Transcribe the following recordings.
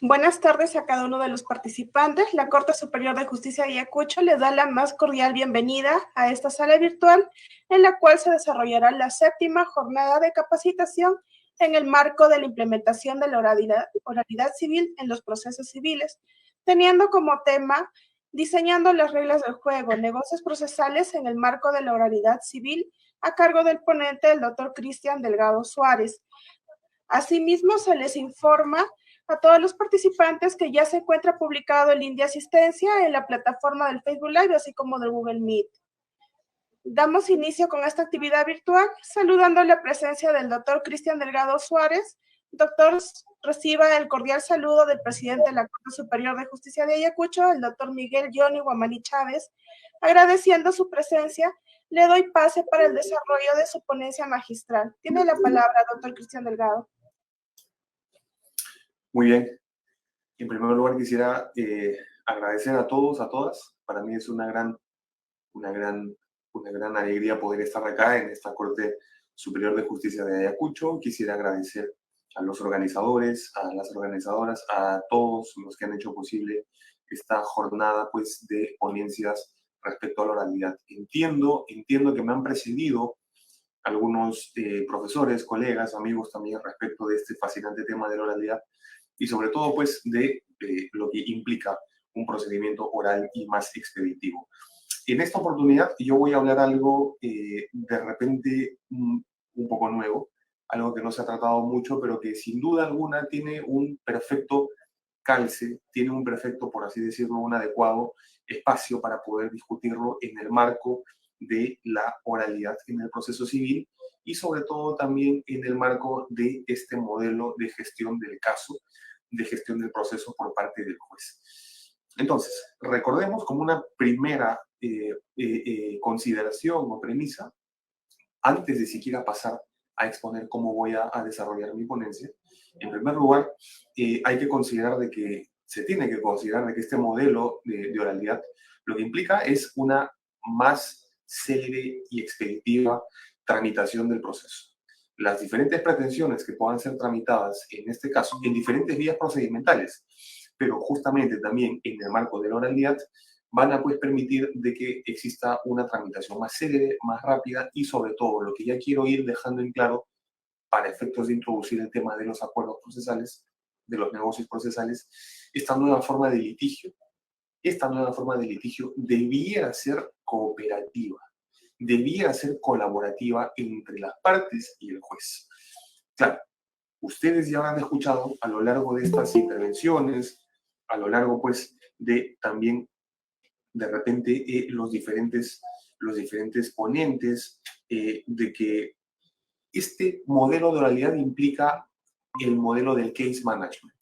Buenas tardes a cada uno de los participantes. La Corte Superior de Justicia de Ayacucho les da la más cordial bienvenida a esta sala virtual en la cual se desarrollará la 7ª jornada de capacitación en el marco de la implementación de la oralidad civil en los procesos civiles, teniendo como tema diseñando las reglas del juego, negocios procesales en el marco de la oralidad civil, a cargo del ponente, el doctor Cristian Delgado Suárez. Asimismo, se les informa a todos los participantes que ya se encuentra publicado el link de asistencia en la plataforma del Facebook Live, así como del Google Meet. Damos inicio con esta actividad virtual, saludando la presencia del doctor Cristian Delgado Suárez. Doctor, reciba el cordial saludo del presidente de la Corte Superior de Justicia de Ayacucho, el doctor Miguel Johnny Guamaní Chávez. Agradeciendo su presencia, le doy pase para el desarrollo de su ponencia magistral. Tiene la palabra, doctor Cristian Delgado. Muy bien. En primer lugar, quisiera agradecer a todos, a todas. Para mí es una gran alegría poder estar acá en esta Corte Superior de Justicia de Ayacucho. Quisiera agradecer a los organizadores, a las organizadoras, a todos los que han hecho posible esta jornada pues, de ponencias respecto a la oralidad. Entiendo que me han precedido algunos profesores, colegas, amigos también respecto de este fascinante tema de la oralidad y sobre todo pues de lo que implica un procedimiento oral y más expeditivo. En esta oportunidad yo voy a hablar algo de repente un poco nuevo, algo que no se ha tratado mucho, pero que sin duda alguna tiene un perfecto calce, tiene un perfecto, por así decirlo, un adecuado espacio para poder discutirlo en el marco de la oralidad en el proceso civil y sobre todo también en el marco de este modelo de gestión del caso, de gestión del proceso por parte del juez. Entonces, recordemos como una primera consideración o premisa, antes de siquiera pasar a exponer cómo voy a desarrollar mi ponencia, en primer lugar, hay que considerar de que se tiene que considerar de que este modelo de oralidad lo que implica es una más célere y expeditiva tramitación del proceso. Las diferentes pretensiones que puedan ser tramitadas, en este caso, en diferentes vías procedimentales, pero justamente también en el marco de la oralidad, van a pues permitir de que exista una tramitación más célere, más rápida y sobre todo, lo que ya quiero ir dejando en claro para efectos de introducir el tema de los acuerdos procesales, de los negocios procesales, esta nueva forma de litigio debiera ser cooperativa, debiera ser colaborativa entre las partes y el juez. Claro, ustedes ya habrán escuchado a lo largo de estas intervenciones, a lo largo pues de también de repente los diferentes ponentes de que este modelo de oralidad implica el modelo del case management.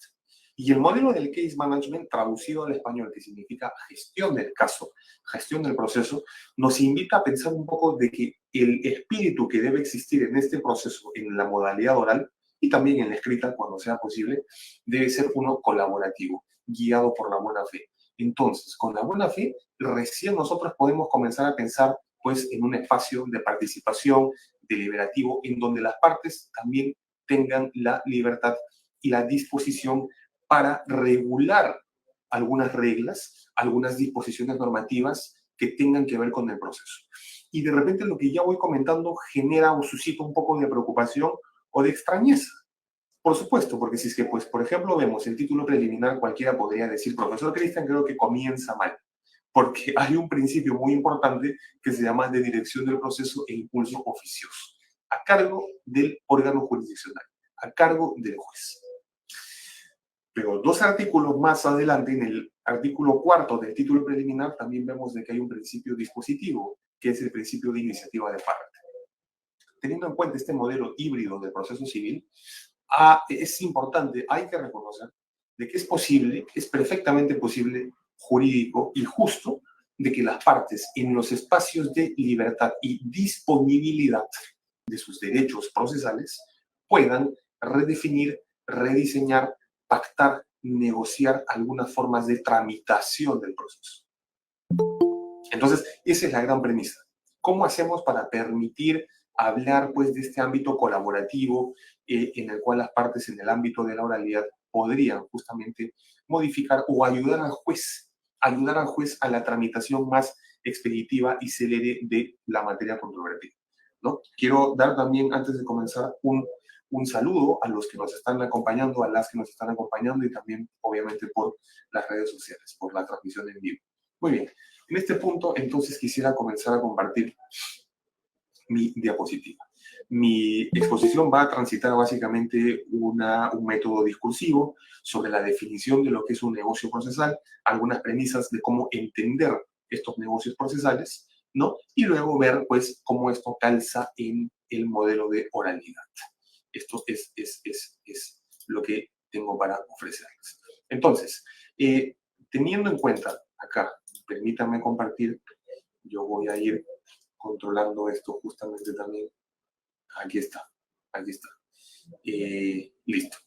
Y el modelo del case management, traducido al español, que significa gestión del caso, gestión del proceso, nos invita a pensar un poco de que el espíritu que debe existir en este proceso, en la modalidad oral y también en la escrita, cuando sea posible, debe ser uno colaborativo, guiado por la buena fe. Entonces, con la buena fe, recién nosotros podemos comenzar a pensar pues, en un espacio de participación deliberativo en donde las partes también tengan la libertad y la disposición para regular algunas reglas, algunas disposiciones normativas que tengan que ver con el proceso. Y de repente lo que ya voy comentando genera o suscita un poco de preocupación o de extrañeza. Por supuesto, porque si es que, pues, por ejemplo, vemos el título preliminar, cualquiera podría decir, profesor Cristian, creo que comienza mal, porque hay un principio muy importante que se llama de dirección del proceso e impulso oficioso, a cargo del órgano jurisdiccional, a cargo del juez. Pero 2 artículos más adelante, en el artículo 4 del título preliminar, también vemos de que hay un principio dispositivo, que es el principio de iniciativa de parte. Teniendo en cuenta este modelo híbrido del proceso civil, es importante, hay que reconocer de que es posible, es perfectamente posible, jurídico y justo, de que las partes en los espacios de libertad y disponibilidad de sus derechos procesales puedan redefinir, rediseñar, pactar, negociar algunas formas de tramitación del proceso. Entonces, esa es la gran premisa. ¿Cómo hacemos para permitir hablar pues, de este ámbito colaborativo en el cual las partes en el ámbito de la oralidad podrían justamente modificar o ayudar al juez a la tramitación más expeditiva y célere de la materia controvertida, ¿no? Quiero dar también, antes de comenzar, un saludo a los que nos están acompañando, a las que nos están acompañando y también, obviamente, por las redes sociales, por la transmisión en vivo. Muy bien, en este punto, entonces, quisiera comenzar a compartir mi diapositiva. Mi exposición va a transitar básicamente un método discursivo sobre la definición de lo que es un negocio procesal, algunas premisas de cómo entender estos negocios procesales, ¿no? Y luego ver, pues, cómo esto calza en el modelo de oralidad. Esto es lo que tengo para ofrecerles. Entonces, teniendo en cuenta acá, permítanme compartir, yo voy a ir controlando esto justamente también. Aquí está. Listo.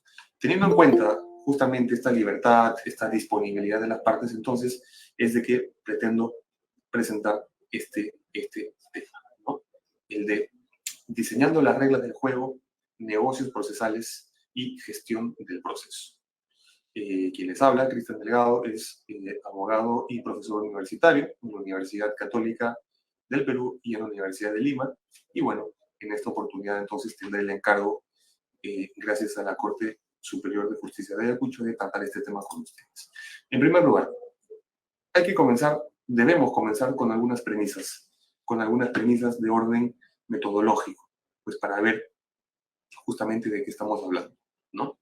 Teniendo en cuenta justamente esta libertad, esta disponibilidad de las partes, entonces es de que pretendo presentar este tema, ¿no? El de diseñando las reglas del juego, negocios procesales y gestión del proceso. Quien les habla, Cristian Delgado, es abogado y profesor universitario en la Universidad Católica del Perú y en la Universidad de Lima. Y bueno, en esta oportunidad entonces tendré el encargo, gracias a la Corte Superior de Justicia de Ayacucho, de tratar este tema con ustedes. En primer lugar, debemos comenzar con algunas premisas de orden metodológico, pues para ver justamente de qué estamos hablando, ¿no?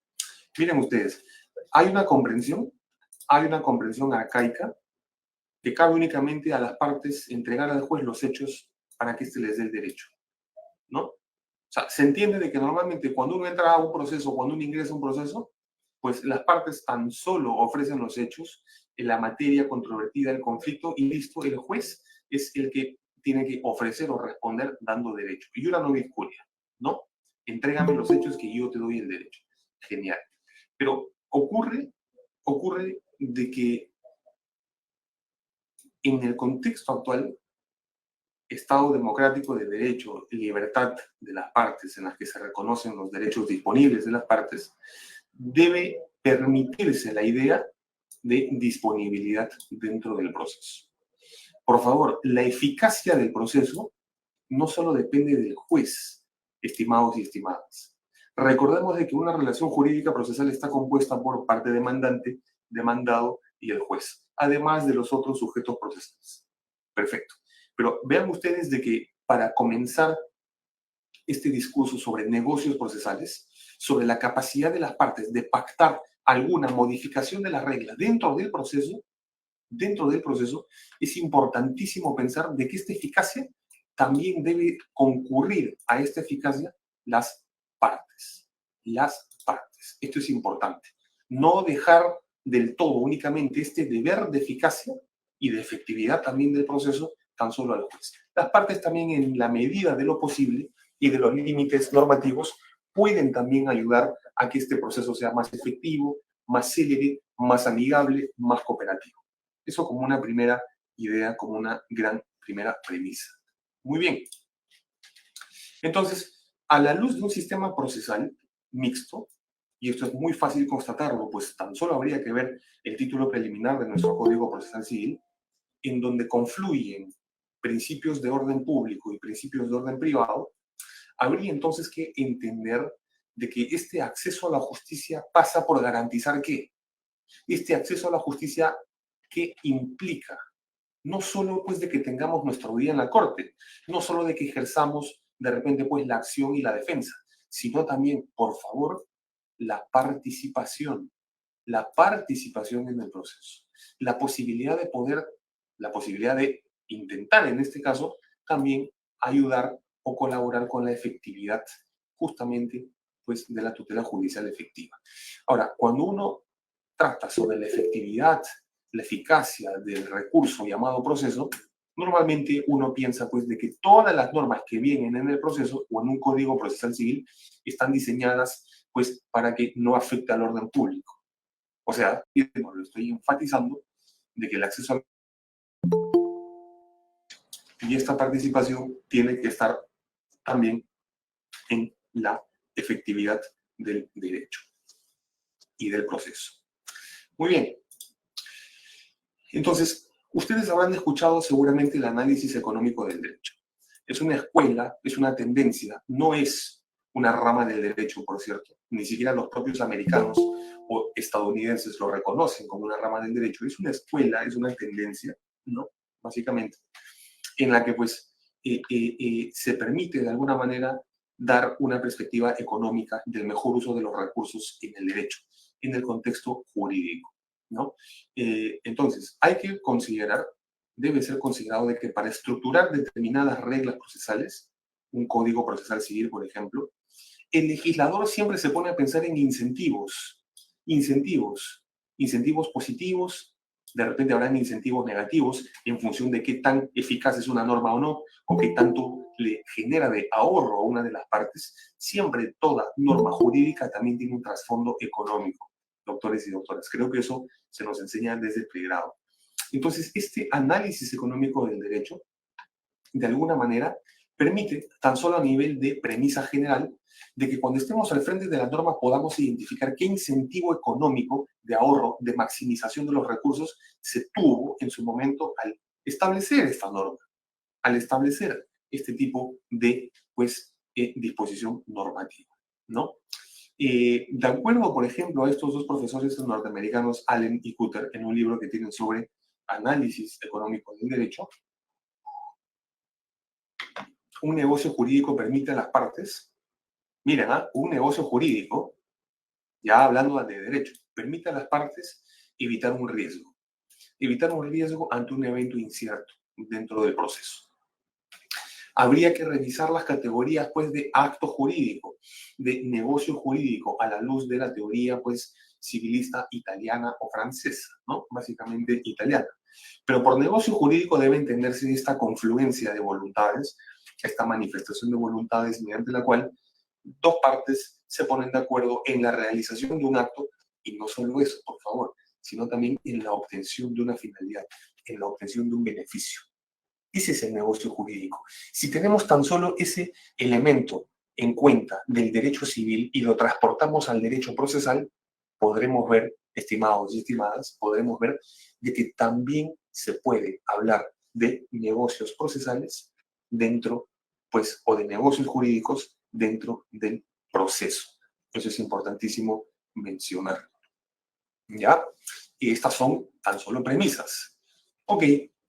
Miren ustedes, hay una comprensión arcaica que cabe únicamente a las partes entregar al juez los hechos para que éste les dé el derecho, ¿no? O sea, se entiende de que normalmente cuando uno entra a un proceso, cuando uno ingresa a un proceso, pues las partes tan solo ofrecen los hechos en la materia controvertida del conflicto y listo, el juez es el que tiene que ofrecer o responder dando derecho. Y una no vinculia, ¿no? Entrégame los hechos que yo te doy el derecho. Genial. Pero ocurre de que en el contexto actual, Estado democrático de derecho, libertad de las partes en las que se reconocen los derechos disponibles de las partes, debe permitirse la idea de disponibilidad dentro del proceso. Por favor, la eficacia del proceso no solo depende del juez, estimados y estimadas. Recordemos de que una relación jurídica procesal está compuesta por parte demandante, demandado y el juez, además de los otros sujetos procesales. Perfecto. Pero vean ustedes de que para comenzar este discurso sobre negocios procesales, sobre la capacidad de las partes de pactar alguna modificación de las reglas dentro del proceso, es importantísimo pensar de que esta eficacia también debe concurrir a esta eficacia las partes. Las partes. Esto es importante. No dejar del todo únicamente este deber de eficacia y de efectividad también del proceso tan solo al juez. Las partes también, en la medida de lo posible y de los límites normativos, pueden también ayudar a que este proceso sea más efectivo, más célere, más amigable, más cooperativo. Eso como una primera idea, como una gran primera premisa. Muy bien. Entonces, a la luz de un sistema procesal mixto, y esto es muy fácil constatarlo, pues tan solo habría que ver el título preliminar de nuestro Código Procesal Civil, en donde confluyen principios de orden público y principios de orden privado, habría entonces que entender de que este acceso a la justicia pasa por garantizar ¿qué? Este acceso a la justicia, ¿qué implica? No solo pues de que tengamos nuestro día en la corte, no solo de que ejerzamos de repente pues la acción y la defensa, sino también, por favor, la participación en el proceso, la posibilidad de intentar en este caso también ayudar o colaborar con la efectividad justamente pues de la tutela judicial efectiva. Ahora, cuando uno trata sobre la efectividad, la eficacia del recurso llamado proceso, normalmente uno piensa pues de que todas las normas que vienen en el proceso o en un código procesal civil están diseñadas pues para que no afecte al orden público. O sea, lo estoy enfatizando de que el acceso a y esta participación tiene que estar también en la efectividad del derecho. y del proceso. Muy bien. Entonces, ustedes habrán escuchado seguramente el análisis económico del derecho. Es una escuela, es una tendencia, no es una rama del derecho, por cierto. Ni siquiera los propios americanos o estadounidenses lo reconocen como una rama del derecho. Es una escuela, es una tendencia, ¿no? Básicamente, en la que pues se permite de alguna manera dar una perspectiva económica del mejor uso de los recursos en el derecho, en el contexto jurídico, ¿no? Entonces, hay que considerar, debe ser considerado de que para estructurar determinadas reglas procesales, un código procesal civil, por ejemplo, el legislador siempre se pone a pensar en incentivos positivos, de repente habrán incentivos negativos en función de qué tan eficaz es una norma o no, o qué tanto le genera de ahorro a una de las partes. Siempre toda norma jurídica también tiene un trasfondo económico, doctores y doctoras. Creo que eso se nos enseña desde el pregrado. Entonces, este análisis económico del derecho, de alguna manera, permite, tan solo a nivel de premisa general, de que cuando estemos al frente de la norma podamos identificar qué incentivo económico de ahorro, de maximización de los recursos se tuvo en su momento al establecer esta norma, al establecer este tipo de pues, disposición normativa, ¿no? De acuerdo, por ejemplo, a estos dos profesores norteamericanos, Allen y Cutter, en un libro que tienen sobre análisis económico del derecho, un negocio jurídico permite a las partes, miren, un negocio jurídico, ya hablando de derecho, permite a las partes evitar un riesgo ante un evento incierto dentro del proceso. Habría que revisar las categorías, pues, de acto jurídico, de negocio jurídico, a la luz de la teoría, pues, civilista italiana o francesa, ¿no? Básicamente italiana. Pero por negocio jurídico debe entenderse esta confluencia de voluntades, esta manifestación de voluntades mediante la cual dos partes se ponen de acuerdo en la realización de un acto, y no solo eso, por favor, sino también en la obtención de una finalidad, en la obtención de un beneficio. Ese es el negocio jurídico. Si tenemos tan solo ese elemento en cuenta del derecho civil y lo transportamos al derecho procesal, podremos ver, estimados y estimadas, podremos ver de que también se puede hablar de negocios procesales dentro, pues, o de negocios jurídicos dentro del proceso. Eso es importantísimo mencionar. ¿Ya? Y estas son tan solo premisas. Ok,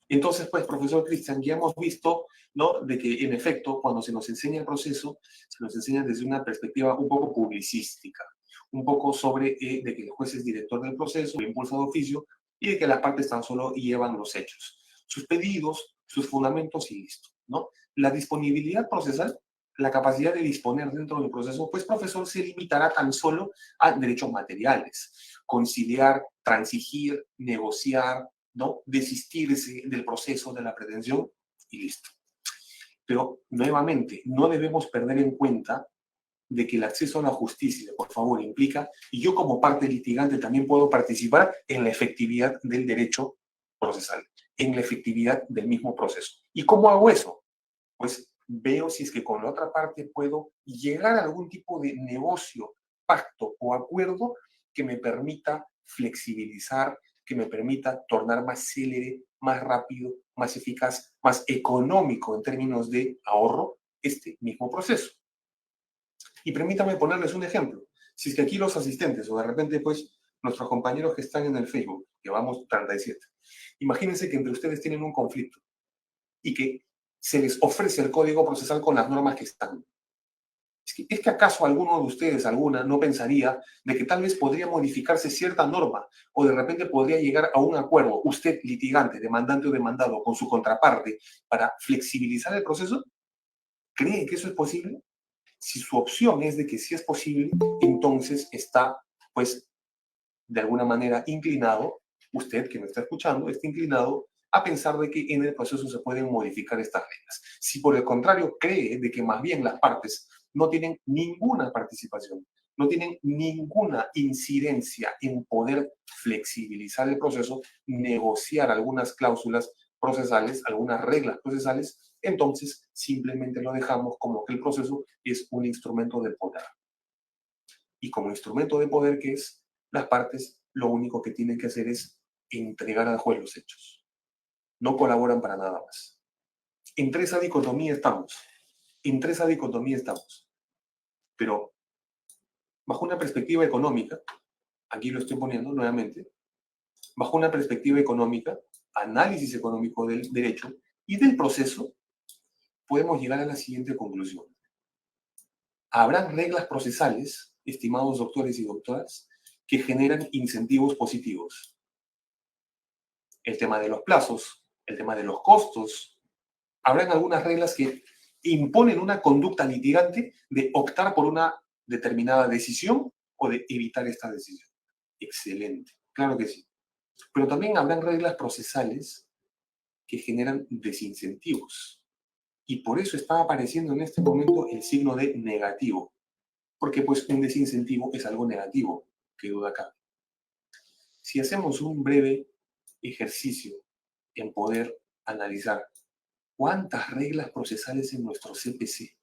entonces, pues, profesor Cristian, ya hemos visto, ¿no?, de que, en efecto, cuando se nos enseña el proceso, se nos enseña desde una perspectiva un poco publicística, un poco sobre de que el juez es director del proceso, impulsa de oficio, y de que las partes tan solo llevan los hechos, sus pedidos, sus fundamentos y listo, ¿no? La disponibilidad procesal, la capacidad de disponer dentro del proceso, pues, profesor, se limitará tan solo a derechos materiales, conciliar, transigir, negociar, ¿no? Desistirse del proceso de la pretensión y listo. Pero, nuevamente, no debemos perder en cuenta de que el acceso a la justicia, por favor, implica, y yo como parte litigante también puedo participar en la efectividad del derecho procesal, en la efectividad del mismo proceso. ¿Y cómo hago eso? Pues veo si es que con la otra parte puedo llegar a algún tipo de negocio, pacto o acuerdo que me permita flexibilizar, que me permita tornar más célere, más rápido, más eficaz, más económico en términos de ahorro este mismo proceso. Y permítame ponerles un ejemplo. Si es que aquí los asistentes o de repente pues nuestros compañeros que están en el Facebook, llevamos 37, imagínense que entre ustedes tienen un conflicto y que se les ofrece el código procesal con las normas que están. ¿Es que acaso alguno de ustedes, alguna, no pensaría de que tal vez podría modificarse cierta norma o de repente podría llegar a un acuerdo, usted litigante, demandante o demandado, con su contraparte para flexibilizar el proceso? ¿Cree que eso es posible? Si su opción es de que sí es posible, entonces está, pues, de alguna manera inclinado, usted que me está escuchando, está inclinado a pensar de que en el proceso se pueden modificar estas reglas. Si por el contrario cree de que más bien las partes no tienen ninguna participación, no tienen ninguna incidencia en poder flexibilizar el proceso, negociar algunas cláusulas procesales, algunas reglas procesales, entonces simplemente lo dejamos como que el proceso es un instrumento de poder. Y como instrumento de poder que es, las partes lo único que tienen que hacer es entregar al juez los hechos. No colaboran para nada más. Entre esa dicotomía estamos. Entre esa dicotomía estamos. Pero bajo una perspectiva económica, aquí lo estoy poniendo nuevamente, bajo una perspectiva económica, análisis económico del derecho y del proceso, podemos llegar a la siguiente conclusión. Habrán reglas procesales, estimados doctores y doctoras, que generan incentivos positivos. El tema de los plazos, el tema de los costos. Habrán algunas reglas que imponen una conducta litigante de optar por una determinada decisión o de evitar esta decisión. Excelente, claro que sí. Pero también habrán reglas procesales que generan desincentivos. Y por eso está apareciendo en este momento el signo de negativo. Porque pues un desincentivo es algo negativo, que duda cabe. Si hacemos un breve ejercicio en poder analizar cuántas reglas procesales en nuestro CPC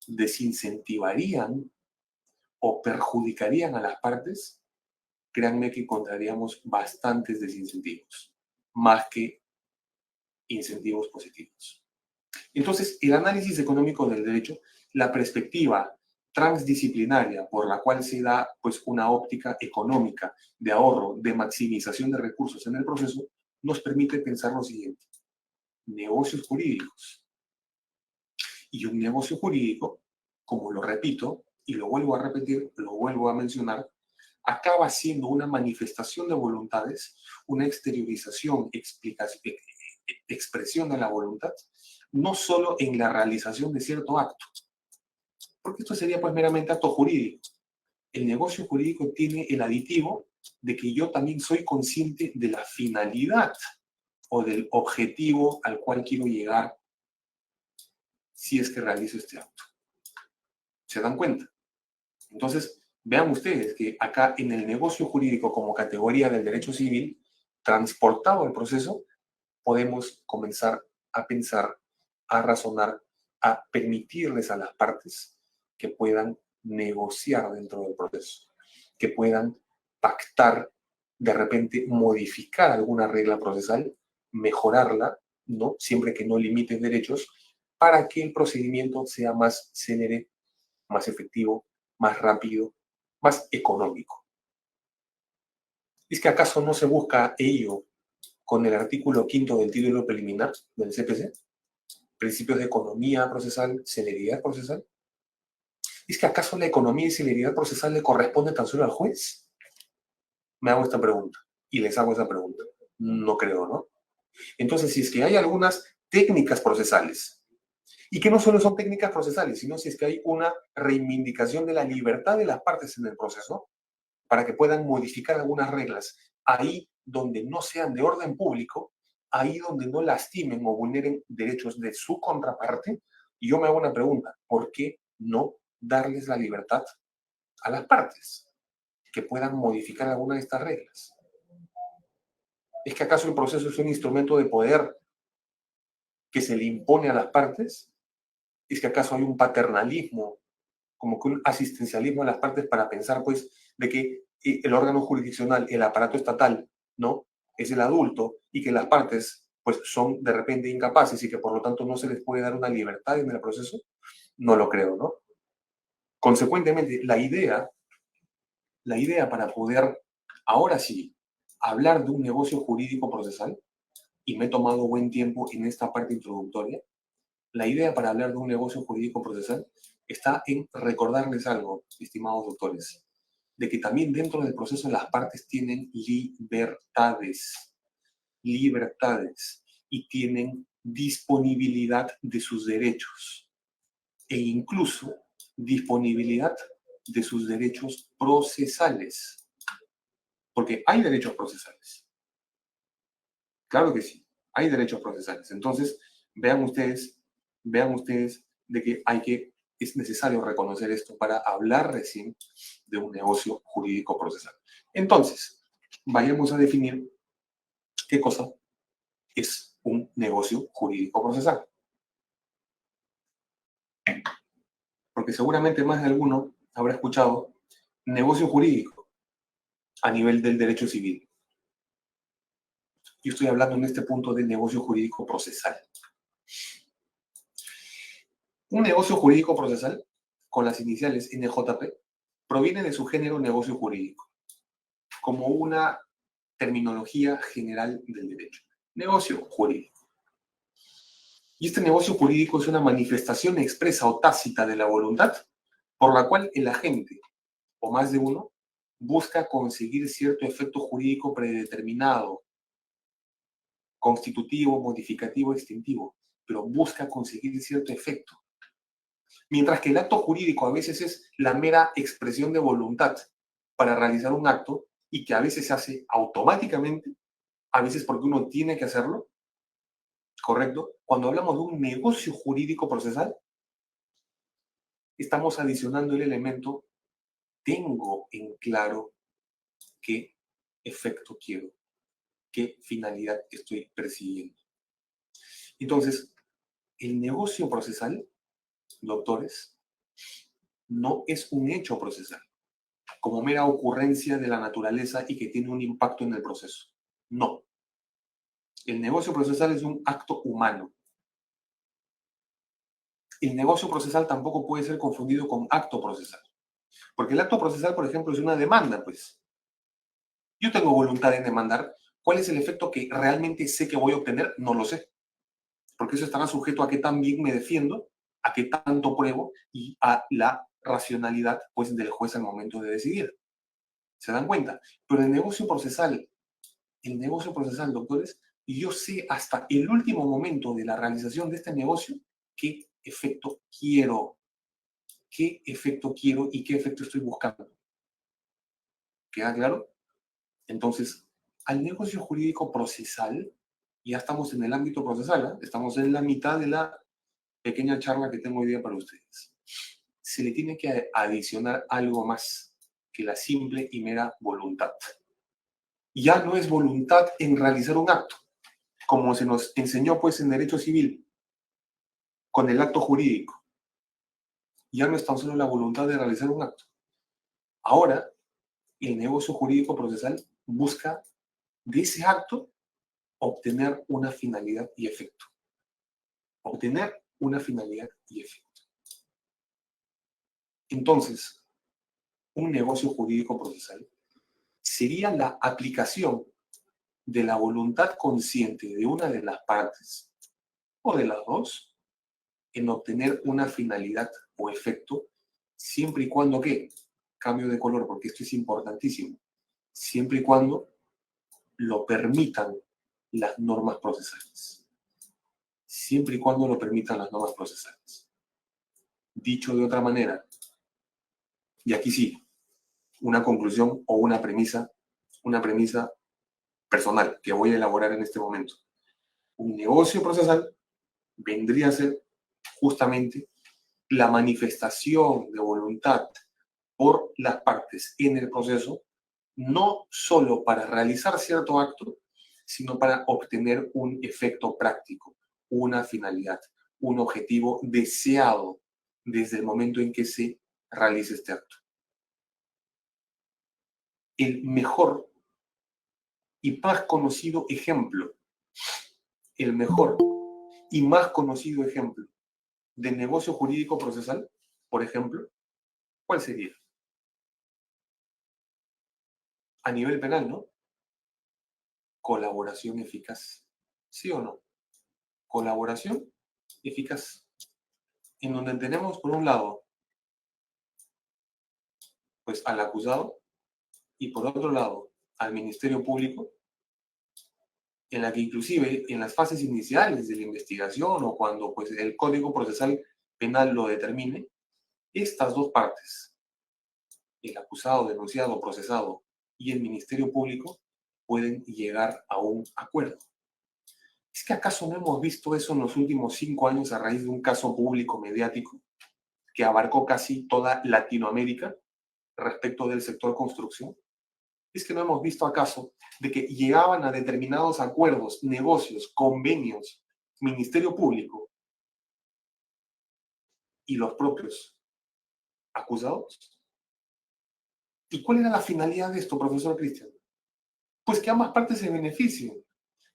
desincentivarían o perjudicarían a las partes, créanme que encontraríamos bastantes desincentivos, más que incentivos positivos. Entonces, el análisis económico del derecho, la perspectiva transdisciplinaria por la cual se da pues, una óptica económica de ahorro, de maximización de recursos en el proceso, nos permite pensar lo siguiente. Negocios jurídicos. Y un negocio jurídico, como lo repito, y lo vuelvo a repetir, lo vuelvo a mencionar, acaba siendo una manifestación de voluntades, una exteriorización, expresión de la voluntad, no solo en la realización de cierto acto, porque esto sería pues meramente acto jurídico. El negocio jurídico tiene el aditivo de que yo también soy consciente de la finalidad o del objetivo al cual quiero llegar si es que realizo este acto. ¿Se dan cuenta? Entonces, vean ustedes que acá en el negocio jurídico como categoría del derecho civil, transportado al proceso, podemos comenzar a pensar, a razonar, a permitirles a las partes que puedan negociar dentro del proceso, que puedan pactar, de repente modificar alguna regla procesal, mejorarla, ¿no? Siempre que no limite derechos, para que el procedimiento sea más célere, más efectivo, más rápido, más económico. ¿Es que acaso no se busca ello con el artículo 5 del título preliminar del CPC? Principios de economía procesal, celeridad procesal. ¿Es que acaso la economía y celeridad procesal le corresponde tan solo al juez? Me hago esta pregunta y les hago esa pregunta. No creo, ¿no? Entonces, si es que hay algunas técnicas procesales, y que no solo son técnicas procesales, sino si es que hay una reivindicación de la libertad de las partes en el proceso, para que puedan modificar algunas reglas ahí donde no sean de orden público, ahí donde no lastimen o vulneren derechos de su contraparte. Y yo me hago una pregunta, ¿por qué no darles la libertad a las partes que puedan modificar alguna de estas reglas? ¿Es que acaso el proceso es un instrumento de poder que se le impone a las partes? ¿Es que acaso hay un paternalismo, como que un asistencialismo a las partes para pensar, pues, de que el órgano jurisdiccional, el aparato estatal, ¿no? Es el adulto y que las partes, pues, son de repente incapaces y que por lo tanto no se les puede dar una libertad en el proceso? No lo creo, ¿no? Consecuentemente, la idea para poder, ahora sí, hablar de un negocio jurídico procesal, y me he tomado buen tiempo en esta parte introductoria, la idea para hablar de un negocio jurídico procesal está en recordarles algo, estimados doctores, de que también dentro del proceso las partes tienen libertades y tienen disponibilidad de sus derechos e incluso disponibilidad de sus derechos procesales, porque hay derechos procesales. Claro que sí, hay derechos procesales. Entonces, vean ustedes de que es necesario reconocer esto para hablar recién de un negocio jurídico procesal. Entonces, vayamos a definir qué cosa es un negocio jurídico procesal. Porque seguramente más de alguno habrá escuchado negocio jurídico. a nivel del derecho civil. Yo estoy hablando en este punto de negocio jurídico procesal. Un negocio jurídico procesal, con las iniciales NJP, proviene de su género negocio jurídico, como una terminología general del derecho. Negocio jurídico. Y este negocio jurídico es una manifestación expresa o tácita de la voluntad por la cual el agente, o más de uno, busca conseguir cierto efecto jurídico predeterminado, constitutivo, modificativo, extintivo, pero busca conseguir cierto efecto. Mientras que el acto jurídico a veces es la mera expresión de voluntad para realizar un acto y que a veces se hace automáticamente, a veces porque uno tiene que hacerlo, ¿correcto? Cuando hablamos de un negocio jurídico procesal, estamos adicionando el elemento tengo en claro qué efecto quiero, qué finalidad estoy persiguiendo. Entonces, el negocio procesal, doctores, no es un hecho procesal, como mera ocurrencia de la naturaleza y que tiene un impacto en el proceso. No. El negocio procesal es un acto humano. El negocio procesal tampoco puede ser confundido con acto procesal. Porque el acto procesal, por ejemplo, es una demanda, pues. Yo tengo voluntad en demandar. ¿Cuál es el efecto que realmente sé que voy a obtener? No lo sé. Porque eso estará sujeto a qué tan bien me defiendo, a qué tanto pruebo y a la racionalidad, pues, del juez al momento de decidir. ¿Se dan cuenta? Pero el negocio procesal, doctores, yo sé hasta el último momento de la realización de este negocio qué efecto quiero y qué efecto estoy buscando. ¿Queda claro? Entonces, al negocio jurídico procesal, ya estamos en el ámbito procesal, ¿eh? Estamos en la mitad de la pequeña charla que tengo hoy día para ustedes. Se le tiene que adicionar algo más que la simple y mera voluntad. Ya no es voluntad en realizar un acto, como se nos enseñó pues en derecho civil, con el acto jurídico. Ya no es tan solo la voluntad de realizar un acto. Ahora, el negocio jurídico procesal busca de ese acto obtener una finalidad y efecto. Obtener una finalidad y efecto. Entonces, un negocio jurídico procesal sería la aplicación de la voluntad consciente de una de las partes o de las dos en obtener una finalidad o efecto, siempre y cuando, ¿qué? Cambio de color, porque esto es importantísimo. Siempre y cuando lo permitan las normas procesales. Siempre y cuando lo permitan las normas procesales. Dicho de otra manera, y aquí sí, una conclusión o una premisa personal que voy a elaborar en este momento. Un negocio procesal vendría a ser justamente la manifestación de voluntad por las partes en el proceso, no solo para realizar cierto acto, sino para obtener un efecto práctico, una finalidad, un objetivo deseado desde el momento en que se realice este acto. El mejor y más conocido ejemplo, el mejor y más conocido ejemplo de negocio jurídico procesal, por ejemplo, ¿cuál sería? A nivel penal, ¿no? Colaboración eficaz. ¿Sí o no? Colaboración eficaz. En donde tenemos, por un lado, pues al acusado y por otro lado, al Ministerio Público, en la que inclusive en las fases iniciales de la investigación o cuando pues, el Código Procesal Penal lo determine, estas dos partes, el acusado, denunciado, procesado y el Ministerio Público, pueden llegar a un acuerdo. ¿Es que acaso no hemos visto eso en los últimos 5 años a raíz de un caso público mediático que abarcó casi toda Latinoamérica respecto del sector construcción? ¿Es que no hemos visto acaso de que llegaban a determinados acuerdos, negocios, convenios, Ministerio Público y los propios acusados? ¿Y cuál era la finalidad de esto, profesor Cristian? Pues que ambas partes se beneficien,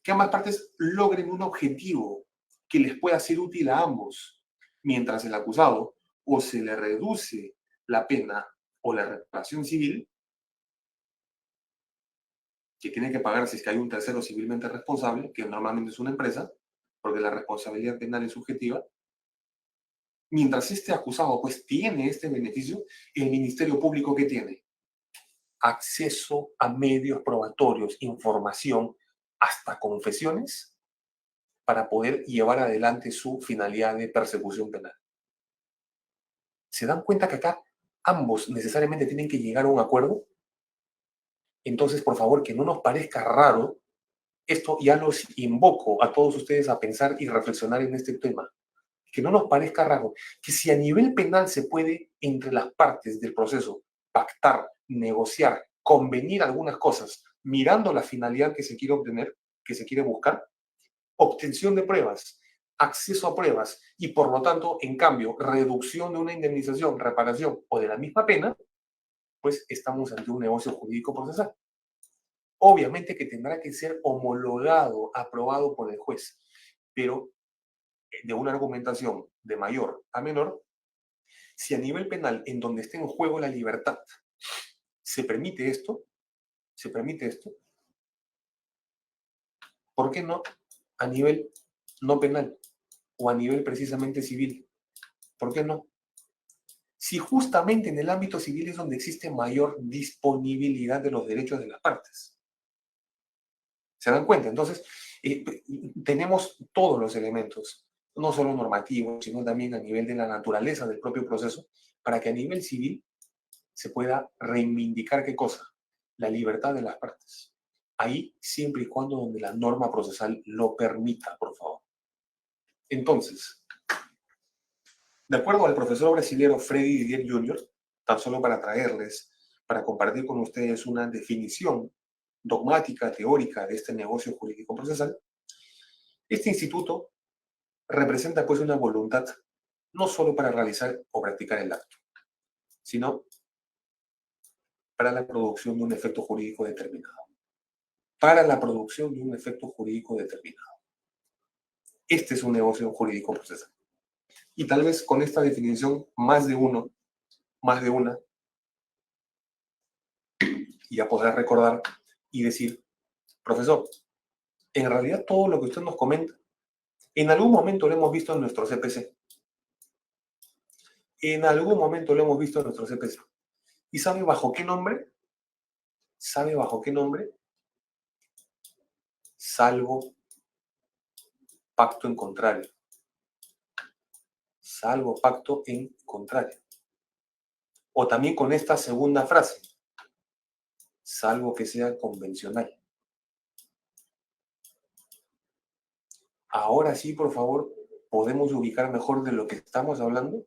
que ambas partes logren un objetivo que les pueda ser útil a ambos, mientras el acusado o se le reduce la pena o la reparación civil, que tiene que pagar si es que hay un tercero civilmente responsable, que normalmente es una empresa, porque la responsabilidad penal es subjetiva. Mientras este acusado pues tiene este beneficio, el Ministerio Público ¿qué tiene? Acceso a medios probatorios, información, hasta confesiones, para poder llevar adelante su finalidad de persecución penal. ¿Se dan cuenta que acá ambos necesariamente tienen que llegar a un acuerdo? Entonces, por favor, que no nos parezca raro, esto ya los invoco a todos ustedes a pensar y reflexionar en este tema. Que no nos parezca raro que si a nivel penal se puede, entre las partes del proceso, pactar, negociar, convenir algunas cosas, mirando la finalidad que se quiere obtener, que se quiere buscar, obtención de pruebas, acceso a pruebas y por lo tanto, en cambio, reducción de una indemnización, reparación o de la misma pena, pues estamos ante un negocio jurídico procesal. Obviamente que tendrá que ser homologado, aprobado por el juez, pero de una argumentación de mayor a menor, si a nivel penal, en donde esté en juego la libertad, se permite esto, ¿por qué no a nivel no penal o a nivel precisamente civil? ¿Por qué no? Si justamente en el ámbito civil es donde existe mayor disponibilidad de los derechos de las partes. ¿Se dan cuenta? Entonces, tenemos todos los elementos, no solo normativos, sino también a nivel de la naturaleza del propio proceso, para que a nivel civil se pueda reivindicar ¿qué cosa? La libertad de las partes. Ahí, siempre y cuando donde la norma procesal lo permita, por favor. Entonces, de acuerdo al profesor brasilero Freddy Didier Jr., tan solo para traerles, para compartir con ustedes una definición dogmática, teórica de este negocio jurídico procesal, este instituto representa pues una voluntad no solo para realizar o practicar el acto, sino para la producción de un efecto jurídico determinado. Para la producción de un efecto jurídico determinado. Este es un negocio jurídico procesal. Y tal vez con esta definición, más de una, ya podrá recordar y decir, profesor, en realidad todo lo que usted nos comenta, en algún momento lo hemos visto en nuestro CPC. En algún momento lo hemos visto en nuestro CPC. ¿Y sabe bajo qué nombre? ¿Sabe bajo qué nombre? Salvo pacto en contrario. Salvo pacto en contrario. O también con esta segunda frase, salvo que sea convencional. Ahora sí, por favor, podemos ubicar mejor de lo que estamos hablando,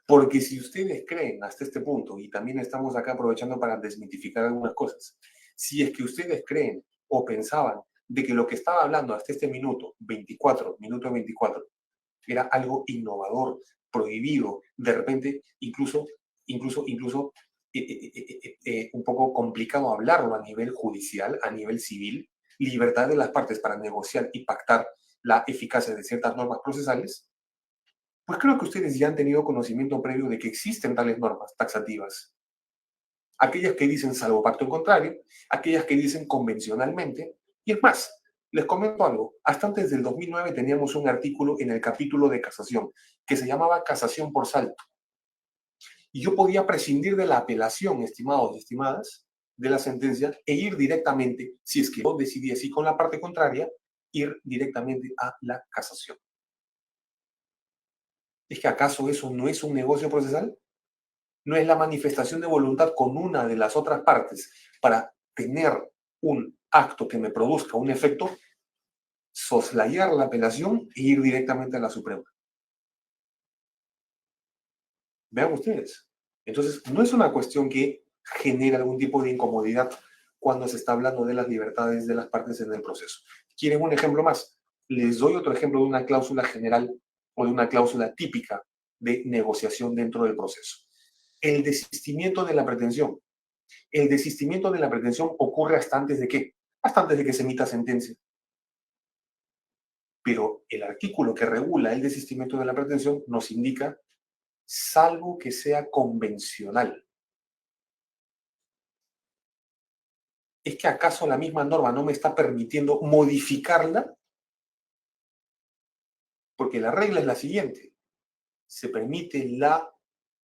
porque si ustedes creen hasta este punto, y también estamos acá aprovechando para desmitificar algunas cosas, si es que ustedes creen o pensaban de que lo que estaba hablando hasta este minuto 24, era algo innovador, prohibido, de repente incluso un poco complicado hablarlo a nivel judicial, a nivel civil, libertad de las partes para negociar y pactar la eficacia de ciertas normas procesales, pues creo que ustedes ya han tenido conocimiento previo de que existen tales normas taxativas. Aquellas que dicen salvo pacto en contrario, aquellas que dicen convencionalmente, y es más, les comento algo, hasta antes del 2009 teníamos un artículo en el capítulo de casación que se llamaba casación por salto. Y yo podía prescindir de la apelación, estimados y estimadas, de la sentencia e ir directamente, si es que yo decidí así con la parte contraria, ir directamente a la casación. ¿Es que acaso eso no es un negocio procesal? ¿No es la manifestación de voluntad con una de las otras partes para tener un acto que me produzca un efecto, soslayar la apelación e ir directamente a la Suprema? Vean ustedes. Entonces, no es una cuestión que genere algún tipo de incomodidad cuando se está hablando de las libertades de las partes en el proceso. ¿Quieren un ejemplo más? Les doy otro ejemplo de una cláusula general o de una cláusula típica de negociación dentro del proceso. El desistimiento de la pretensión. El desistimiento de la pretensión ocurre hasta antes de ¿qué? Hasta antes de que se emita sentencia. Pero el artículo que regula el desistimiento de la pretensión nos indica, salvo que sea convencional. ¿Es que acaso la misma norma no me está permitiendo modificarla? Porque la regla es la siguiente. Se permite la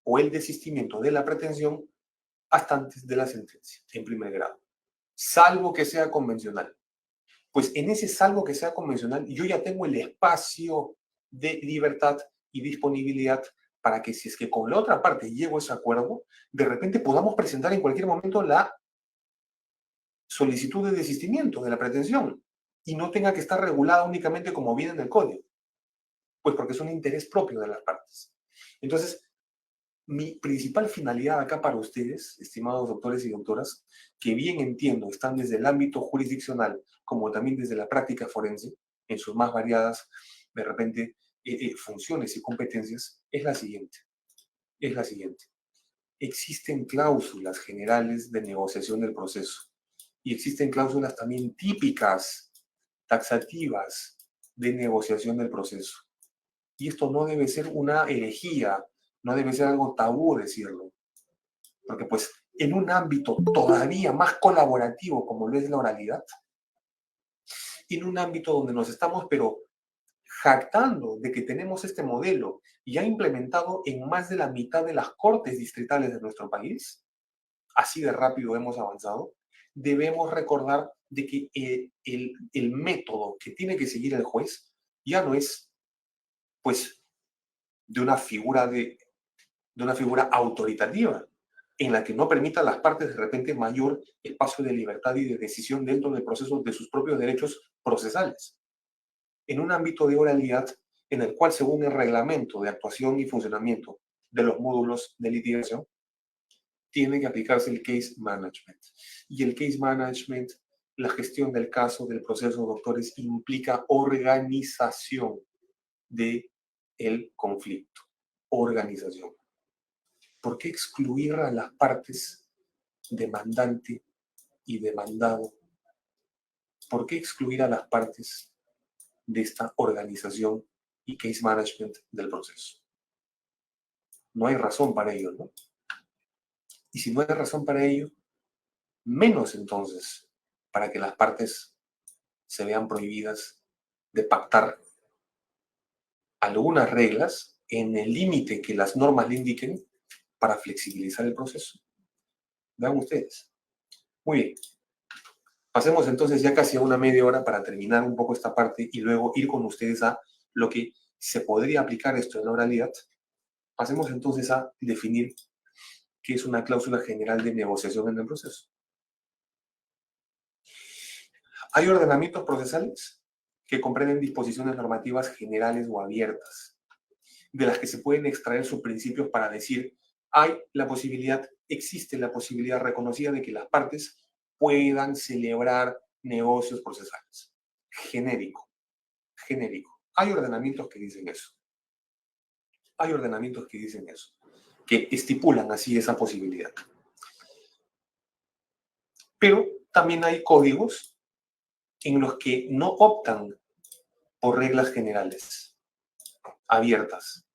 o el desistimiento de la pretensión hasta antes de la sentencia, en primer grado. Salvo que sea convencional. Pues en ese salvo que sea convencional, yo ya tengo el espacio de libertad y disponibilidad para que si es que con la otra parte llego a ese acuerdo, de repente podamos presentar en cualquier momento la solicitud de desistimiento de la pretensión y no tenga que estar regulada únicamente como viene en el código. Pues porque es un interés propio de las partes. Entonces, mi principal finalidad acá para ustedes, estimados doctores y doctoras, que bien entiendo están desde el ámbito jurisdiccional como también desde la práctica forense, en sus más variadas, de repente, funciones y competencias, es la siguiente. Es la siguiente. Existen cláusulas generales de negociación del proceso y existen cláusulas también típicas, taxativas, de negociación del proceso. Y esto no debe ser una herejía, no debe ser algo tabú decirlo. Porque pues en un ámbito todavía más colaborativo como lo es la oralidad, en un ámbito donde nos estamos pero jactando de que tenemos este modelo ya implementado en más de la mitad de las cortes distritales de nuestro país, así de rápido hemos avanzado, debemos recordar de que el método que tiene que seguir el juez ya no es pues de una figura autoritativa, en la que no permita a las partes de repente mayor espacio de libertad y de decisión dentro del proceso de sus propios derechos procesales. En un ámbito de oralidad en el cual, según el reglamento de actuación y funcionamiento de los módulos de litigación, tiene que aplicarse el case management. Y el case management, la gestión del caso, del proceso, doctores, implica organización del conflicto. Organización. ¿Por qué excluir a las partes demandante y demandado? ¿Por qué excluir a las partes de esta organización y case management del proceso? No hay razón para ello, ¿no? Y si no hay razón para ello, menos entonces para que las partes se vean prohibidas de pactar algunas reglas en el límite que las normas le indiquen para flexibilizar el proceso. Vean ustedes. Muy bien. Pasemos entonces ya casi a una media hora para terminar un poco esta parte y luego ir con ustedes a lo que se podría aplicar esto en la oralidad. Pasemos entonces a definir qué es una cláusula general de negociación en el proceso. Hay ordenamientos procesales que comprenden disposiciones normativas generales o abiertas, de las que se pueden extraer sus principios para decir, existe la posibilidad reconocida de que las partes puedan celebrar negocios procesales. Genérico. Hay ordenamientos que dicen eso. Que estipulan así esa posibilidad. Pero también hay códigos en los que no optan por reglas generales, abiertas,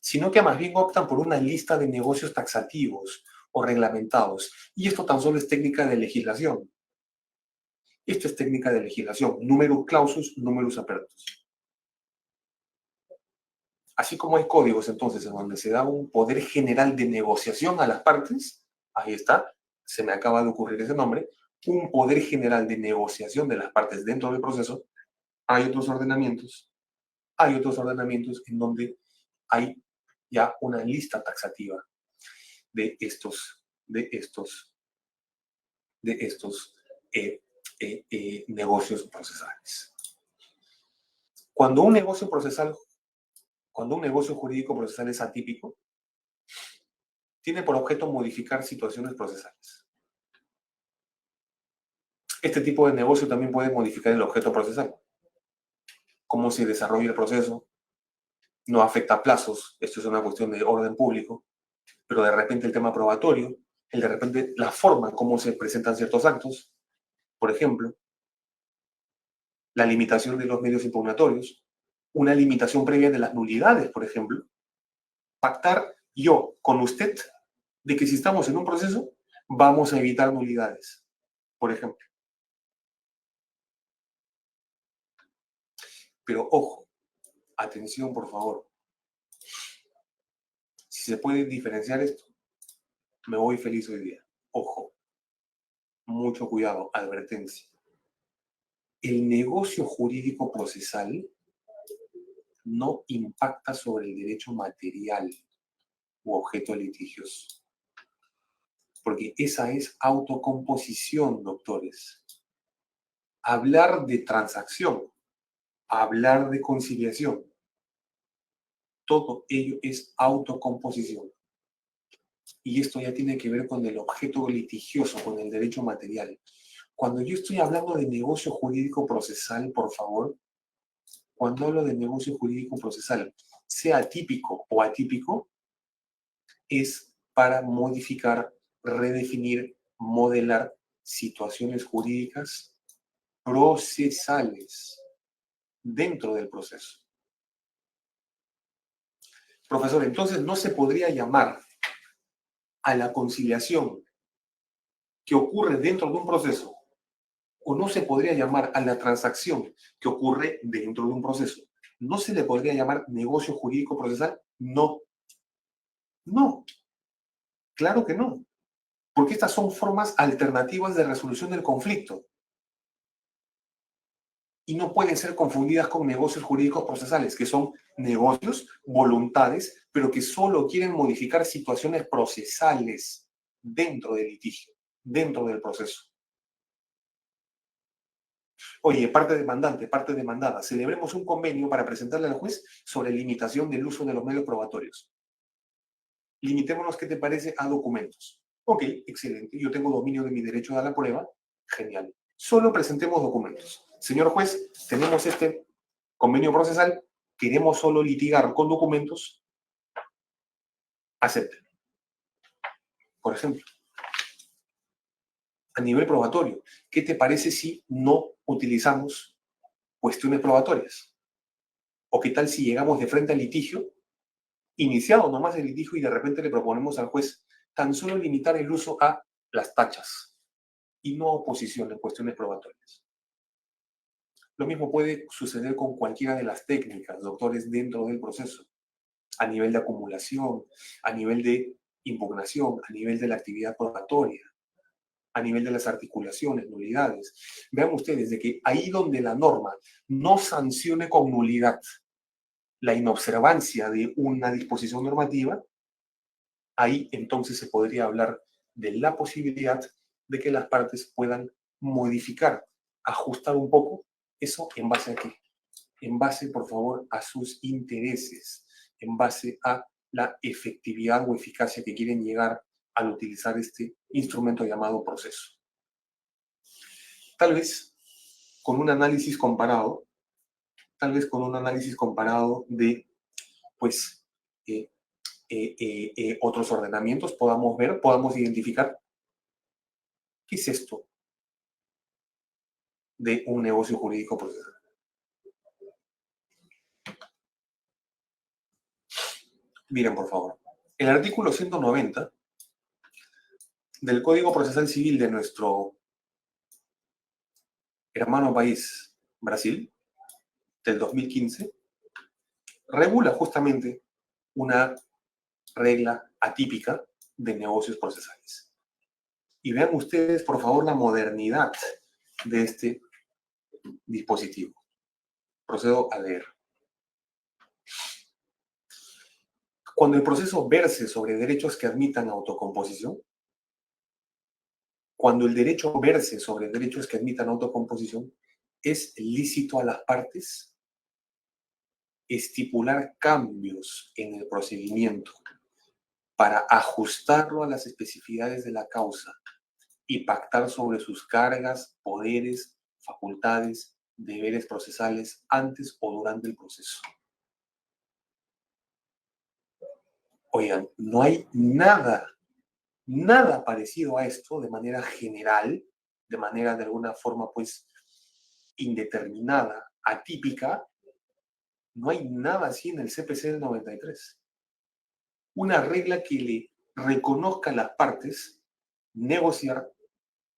sino que más bien optan por una lista de negocios taxativos o reglamentados. Y esto tan solo es técnica de legislación. Esto es técnica de legislación, numerus clausus, numerus apertus. Así como hay códigos entonces en donde se da un poder general de negociación a las partes, ahí está, se me acaba de ocurrir ese nombre, un poder general de negociación de las partes dentro del proceso, hay otros ordenamientos en donde hay ya una lista taxativa de estos negocios procesales. Cuando un negocio jurídico procesal es atípico, tiene por objeto modificar situaciones procesales. Este tipo de negocio también puede modificar el objeto procesal. Cómo se desarrolla el proceso, no afecta a plazos, esto es una cuestión de orden público, pero de repente el tema probatorio el de repente la forma en cómo se presentan ciertos actos, por ejemplo, la limitación de los medios impugnatorios, una limitación previa de las nulidades, por ejemplo, pactar yo con usted de que si estamos en un proceso, vamos a evitar nulidades, por ejemplo. Pero ojo, atención por favor, si se puede diferenciar esto, me voy feliz hoy día. Ojo, mucho cuidado, advertencia. El negocio jurídico procesal no impacta sobre el derecho material u objeto de litigios, porque esa es autocomposición, doctores. Hablar de transacción, hablar de conciliación, todo ello es autocomposición. Y esto ya tiene que ver con el objeto litigioso, con el derecho material. Cuando yo estoy hablando de negocio jurídico procesal, por favor, cuando hablo de negocio jurídico procesal, sea típico o atípico, es para modificar, redefinir, modelar situaciones jurídicas procesales dentro del proceso. Profesor, entonces no se podría llamar a la conciliación que ocurre dentro de un proceso, o no se podría llamar a la transacción que ocurre dentro de un proceso. ¿No se le podría llamar negocio jurídico procesal? No. No, claro que no. Porque estas son formas alternativas de resolución del conflicto. Y no pueden ser confundidas con negocios jurídicos procesales, que son negocios, voluntades, pero que solo quieren modificar situaciones procesales dentro del litigio, dentro del proceso. Oye, parte demandante, parte demandada, celebremos un convenio para presentarle al juez sobre limitación del uso de los medios probatorios. Limitémonos, ¿qué te parece?, a documentos. Ok, excelente. Yo tengo dominio de mi derecho a la prueba. Genial. Solo presentemos documentos. Señor juez, tenemos este convenio procesal. Queremos solo litigar con documentos. Acepte. Por ejemplo, a nivel probatorio, ¿qué te parece si no utilizamos cuestiones probatorias? ¿O qué tal si llegamos de frente al litigio, iniciado nomás el litigio, y de repente le proponemos al juez tan solo limitar el uso a las tachas y no oposición en cuestiones probatorias? Lo mismo puede suceder con cualquiera de las técnicas, doctores, dentro del proceso, a nivel de acumulación, a nivel de impugnación, a nivel de la actividad probatoria, a nivel de las articulaciones, nulidades. Vean ustedes de que ahí donde la norma no sancione con nulidad la inobservancia de una disposición normativa, ahí entonces se podría hablar de la posibilidad de que las partes puedan modificar, ajustar un poco eso. ¿En base a qué? En base, por favor, a sus intereses, en base a la efectividad o eficacia que quieren llegar al utilizar este instrumento llamado proceso. Tal vez con un análisis comparado, de, pues, otros ordenamientos, podamos identificar qué es esto de un negocio jurídico procesal. Miren, por favor, el artículo 190 del Código Procesal Civil de nuestro hermano país, Brasil, del 2015, regula justamente una regla atípica de negocios procesales. Y vean ustedes, por favor, la modernidad de este dispositivo. Procedo a leer. Cuando el proceso verse sobre derechos que admitan autocomposición, es lícito a las partes estipular cambios en el procedimiento para ajustarlo a las especificidades de la causa y pactar sobre sus cargas, poderes, facultades, deberes procesales antes o durante el proceso. Oigan, no hay nada Nada parecido a esto de manera general, de manera de alguna forma pues indeterminada, atípica, no hay nada así en el CPC del 93. Una regla que le reconozca a las partes negociar,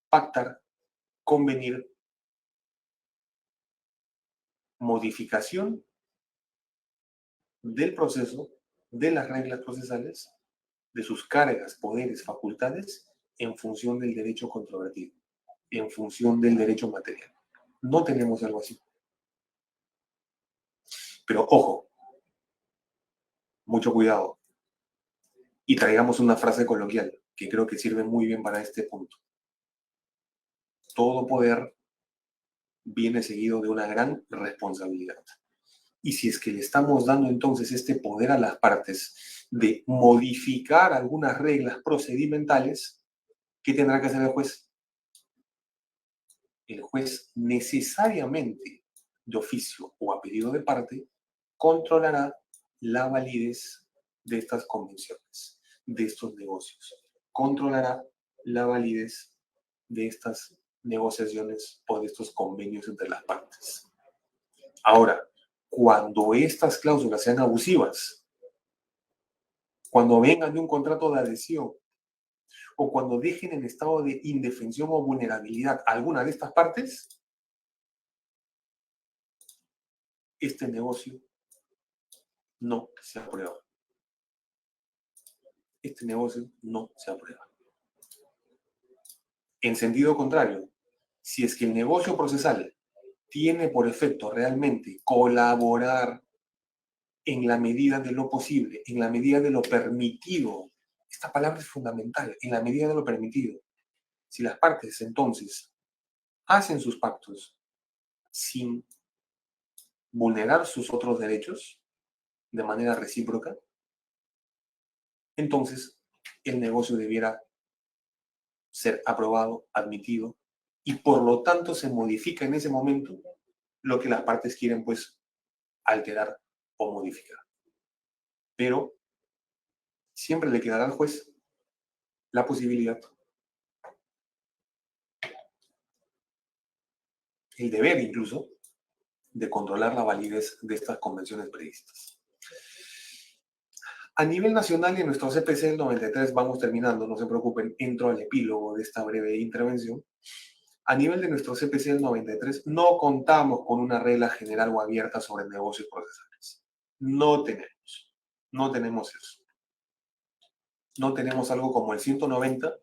pactar, convenir, modificación del proceso, de las reglas procesales, de sus cargas, poderes, facultades, en función del derecho controvertido, en función del derecho material. No tenemos algo así. Pero ojo, mucho cuidado. Y traigamos una frase coloquial que creo que sirve muy bien para este punto. Todo poder viene seguido de una gran responsabilidad. Y si es que le estamos dando entonces este poder a las partes de modificar algunas reglas procedimentales, ¿qué tendrá que hacer el juez? El juez necesariamente, de oficio o a pedido de parte, controlará la validez de estas convenciones, de estos negocios. Controlará la validez de estas negociaciones o de estos convenios entre las partes. Ahora, cuando estas cláusulas sean abusivas, cuando vengan de un contrato de adhesión o cuando dejen en estado de indefensión o vulnerabilidad alguna de estas partes, este negocio no se aprueba. Este negocio no se aprueba. En sentido contrario, si es que el negocio procesal tiene por efecto realmente colaborar en la medida de lo posible, en la medida de lo permitido, esta palabra es fundamental, en la medida de lo permitido. Si las partes entonces hacen sus pactos sin vulnerar sus otros derechos de manera recíproca, entonces el negocio debiera ser aprobado, admitido, y por lo tanto se modifica en ese momento lo que las partes quieren pues alterar o modificar. Pero siempre le quedará al juez la posibilidad, el deber incluso, de controlar la validez de estas convenciones previstas. A nivel nacional y en nuestro CPC del 93, vamos terminando, no se preocupen, entro al epílogo de esta breve intervención. A nivel de nuestro CPC del 93, no contamos con una regla general o abierta sobre negocios procesales. No tenemos eso. No tenemos algo como el 190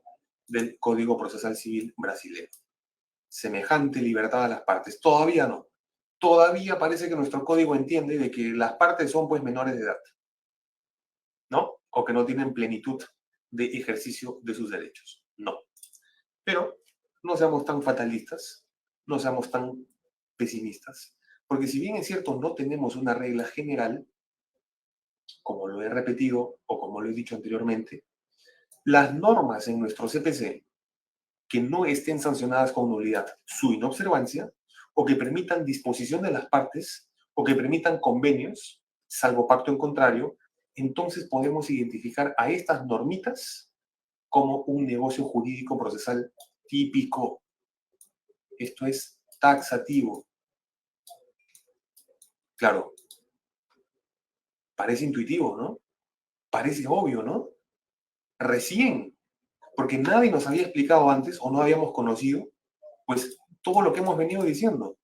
del Código Procesal Civil brasileño. Semejante libertad a las partes. Todavía no. Todavía parece que nuestro código entiende de que las partes son pues menores de edad, ¿no? O que no tienen plenitud de ejercicio de sus derechos. No. Pero no seamos tan fatalistas, no seamos tan pesimistas, porque si bien es cierto no tenemos una regla general, como lo he repetido o como lo he dicho anteriormente, las normas en nuestro CPC que no estén sancionadas con nulidad, su inobservancia, o que permitan disposición de las partes, o que permitan convenios, salvo pacto en contrario, entonces podemos identificar a estas normitas como un negocio jurídico procesal típico. Esto es taxativo. Claro, parece intuitivo, ¿no? Parece obvio, ¿no? Recién, porque nadie nos había explicado antes o no habíamos conocido, pues todo lo que hemos venido diciendo.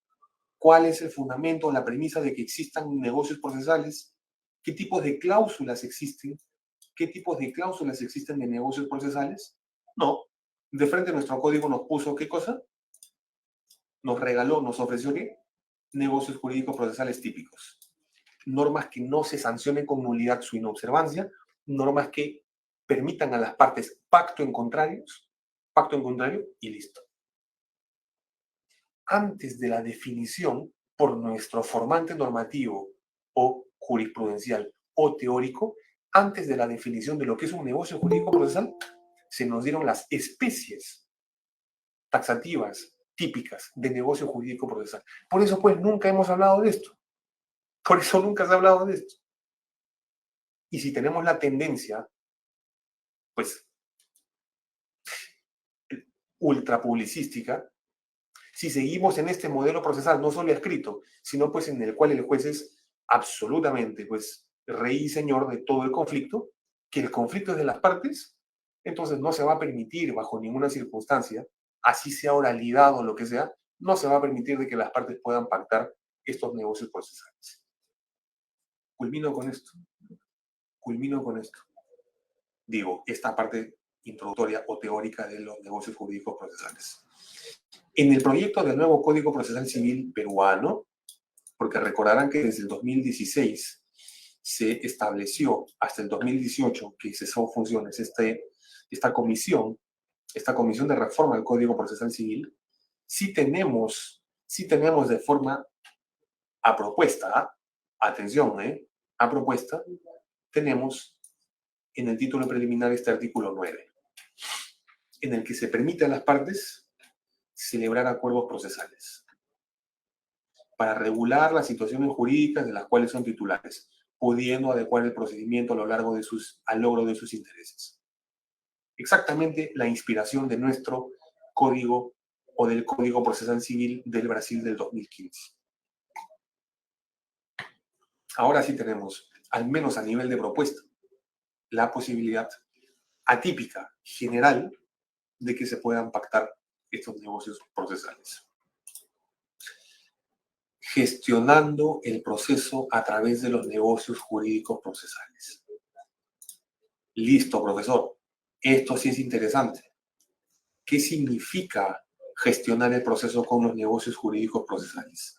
¿Cuál es el fundamento, la premisa de que existan negocios procesales? ¿Qué tipos de cláusulas existen? ¿Qué tipos de cláusulas existen de negocios procesales? No. De frente nuestro código nos puso ¿qué cosa? Nos regaló, nos ofreció ¿qué? Negocios jurídicos procesales típicos. Normas que no se sancionen con nulidad su inobservancia, normas que permitan a las partes pacto en contrario y listo. Antes de la definición por nuestro formante normativo o jurisprudencial o teórico, antes de la definición de lo que es un negocio jurídico procesal, se nos dieron las especies taxativas típicas de negocio jurídico procesal. Por eso, pues, nunca hemos hablado de esto. Por eso nunca se ha hablado de esto. Y si tenemos la tendencia, pues, ultra publicística, si seguimos en este modelo procesal, no solo escrito, sino pues en el cual el juez es absolutamente pues rey y señor de todo el conflicto, que el conflicto es de las partes, entonces no se va a permitir bajo ninguna circunstancia, así sea oralidad o lo que sea, no se va a permitir de que las partes puedan pactar estos negocios procesales. Culmino con esto. Culmino con esto. Digo, esta parte introductoria o teórica de los negocios jurídicos procesales. En el proyecto del nuevo Código Procesal Civil peruano, porque recordarán que desde el 2016 se estableció hasta el 2018 que cesó funciones esta comisión de reforma del Código Procesal Civil, sí tenemos de forma a propuesta, atención, a propuesta, tenemos en el título preliminar este artículo 9, en el que se permite a las partes celebrar acuerdos procesales para regular las situaciones jurídicas de las cuales son titulares, pudiendo adecuar el procedimiento a lo largo al logro de sus intereses. Exactamente la inspiración de nuestro código o del Código Procesal Civil del Brasil del 2015. Ahora sí tenemos, al menos a nivel de propuesta, la posibilidad atípica, general, de que se puedan pactar estos negocios procesales. Gestionando el proceso a través de los negocios jurídicos procesales. Listo, profesor. Esto sí es interesante. ¿Qué significa gestionar el proceso con los negocios jurídicos procesales?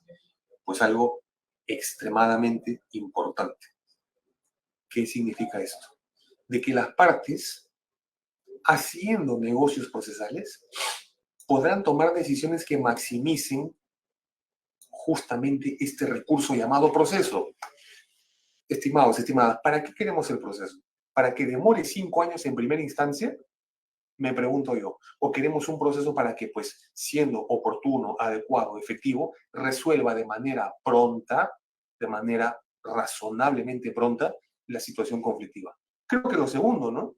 Pues algo extremadamente importante. ¿Qué significa esto? De que las partes, haciendo negocios procesales, podrán tomar decisiones que maximicen justamente este recurso llamado proceso. Estimados, estimadas, ¿para qué queremos el proceso? ¿Para que demore 5 años en primera instancia? Me pregunto yo. ¿O queremos un proceso para que, pues, siendo oportuno, adecuado, efectivo, resuelva de manera pronta, de manera razonablemente pronta, la situación conflictiva? Creo que lo segundo, ¿no?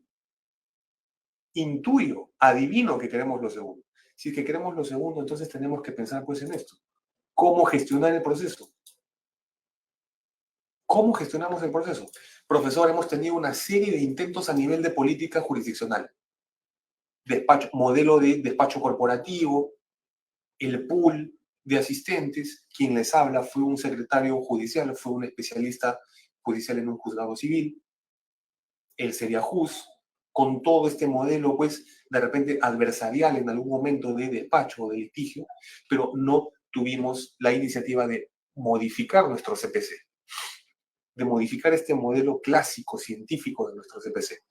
Intuyo, adivino que queremos lo segundo. Si es que queremos lo segundo, entonces tenemos que pensar, pues, en esto. ¿Cómo gestionar el proceso? ¿Cómo gestionamos el proceso? Profesor, hemos tenido una serie de intentos a nivel de política jurisdiccional. Modelo de despacho corporativo, el pool de asistentes, quien les habla fue un secretario judicial, fue un especialista judicial en un juzgado civil, él sería juz, con todo este modelo, pues, de repente adversarial en algún momento de despacho o de litigio, pero no tuvimos la iniciativa de modificar nuestro CPC, de modificar este modelo clásico científico de nuestro CPC.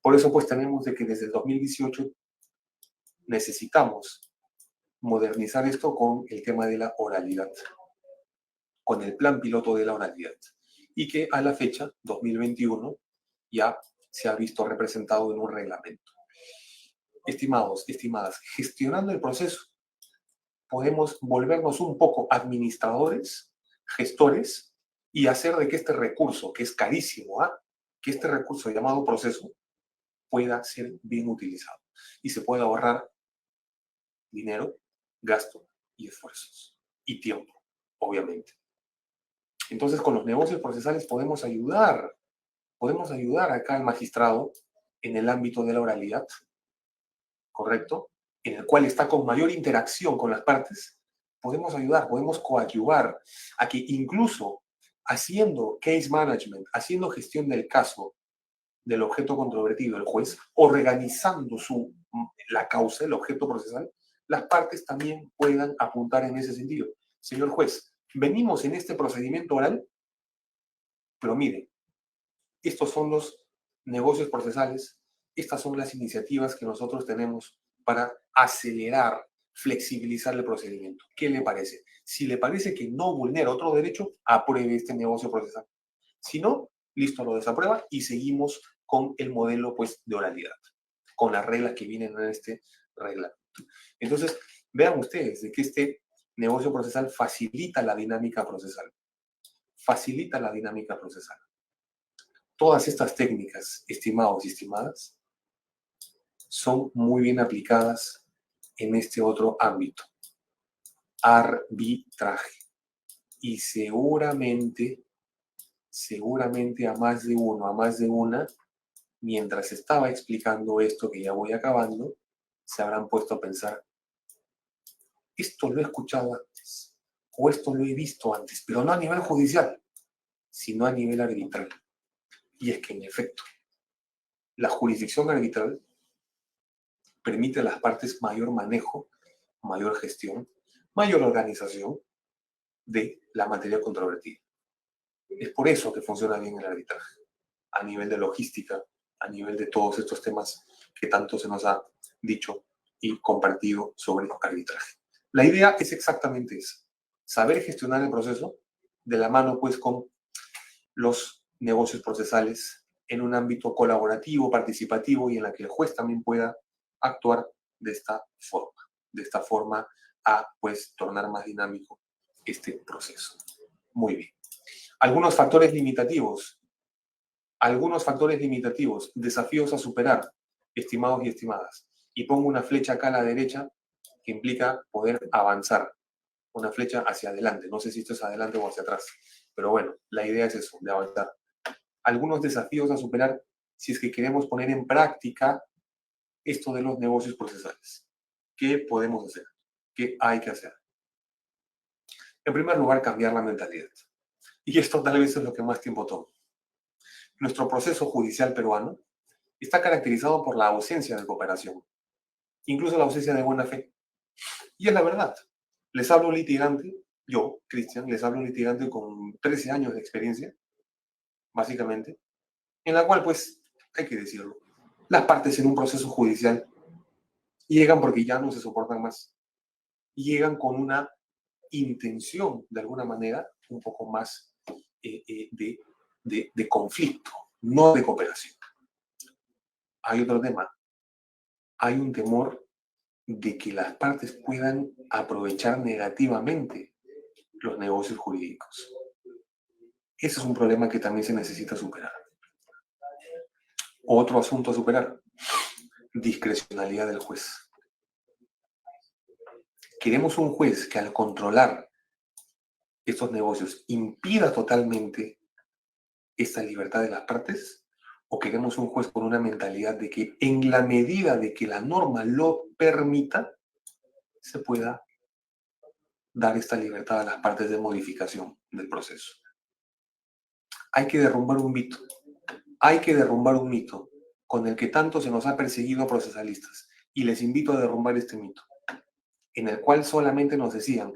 Por eso, pues, tenemos de que desde el 2018 necesitamos modernizar esto con el tema de la oralidad, con el plan piloto de la oralidad, y que a la fecha, 2021, ya se ha visto representado en un reglamento. Estimados, estimadas, gestionando el proceso, podemos volvernos un poco administradores, gestores, y hacer de que este recurso, que es carísimo, que este recurso llamado proceso, pueda ser bien utilizado y se pueda ahorrar dinero, gasto y esfuerzos. Y tiempo, obviamente. Entonces, con los negocios procesales podemos ayudar acá al magistrado en el ámbito de la oralidad, ¿correcto? En el cual está con mayor interacción con las partes, podemos ayudar, podemos coadyuvar a que incluso haciendo case management, haciendo gestión del caso, del objeto controvertido, el juez, organizando la causa, el objeto procesal, las partes también puedan apuntar en ese sentido. Señor juez, venimos en este procedimiento oral, pero mire, estos son los negocios procesales, estas son las iniciativas que nosotros tenemos para acelerar, flexibilizar el procedimiento. ¿Qué le parece? Si le parece que no vulnera otro derecho, apruebe este negocio procesal. Si no, listo, lo desaprueba y seguimos con el modelo, pues, de oralidad, con las reglas que vienen en este reglamento. Entonces, vean ustedes de que este negocio procesal facilita la dinámica procesal. Facilita la dinámica procesal. Todas estas técnicas, estimados y estimadas, son muy bien aplicadas en este otro ámbito, arbitraje. Y seguramente a más de uno, a más de una, mientras estaba explicando esto que ya voy acabando, se habrán puesto a pensar, esto lo he escuchado antes, o esto lo he visto antes, pero no a nivel judicial, sino a nivel arbitral. Y es que, en efecto, la jurisdicción arbitral permite a las partes mayor manejo, mayor gestión, mayor organización de la materia controvertida. Es por eso que funciona bien el arbitraje, a nivel de logística, a nivel de todos estos temas que tanto se nos ha dicho y compartido sobre arbitraje. La idea es exactamente esa, saber gestionar el proceso de la mano pues con los negocios procesales en un ámbito colaborativo, participativo y en la que el juez también pueda actuar de esta forma a pues tornar más dinámico este proceso. Muy bien. Algunos factores limitativos, desafíos a superar, estimados y estimadas. Y pongo una flecha acá a la derecha que implica poder avanzar, una flecha hacia adelante. No sé si esto es adelante o hacia atrás, pero bueno, la idea es eso, de avanzar. Algunos desafíos a superar si es que queremos poner en práctica esto de los negocios procesales. ¿Qué podemos hacer? ¿Qué hay que hacer? En primer lugar, cambiar la mentalidad. Y esto tal vez es lo que más tiempo toma. Nuestro proceso judicial peruano está caracterizado por la ausencia de cooperación, incluso la ausencia de buena fe. Y es la verdad. Les hablo un litigante, yo, Cristian, les hablo un litigante con 13 años de experiencia, básicamente, en la cual, pues, hay que decirlo, las partes en un proceso judicial llegan porque ya no se soportan más. Llegan con una intención, de alguna manera, un poco más de conflicto, no de cooperación. Hay otro tema. Hay un temor de que las partes puedan aprovechar negativamente los negocios jurídicos. Ese es un problema que también se necesita superar. Otro asunto a superar, discrecionalidad del juez. Queremos un juez que al controlar estos negocios impida totalmente esta libertad de las partes, o queremos un juez con una mentalidad de que en la medida de que la norma lo permita, se pueda dar esta libertad a las partes de modificación del proceso. Hay que derrumbar un mito. Hay que derrumbar un mito con el que tanto se nos ha perseguido a procesalistas. Y les invito a derrumbar este mito, en el cual solamente nos decían,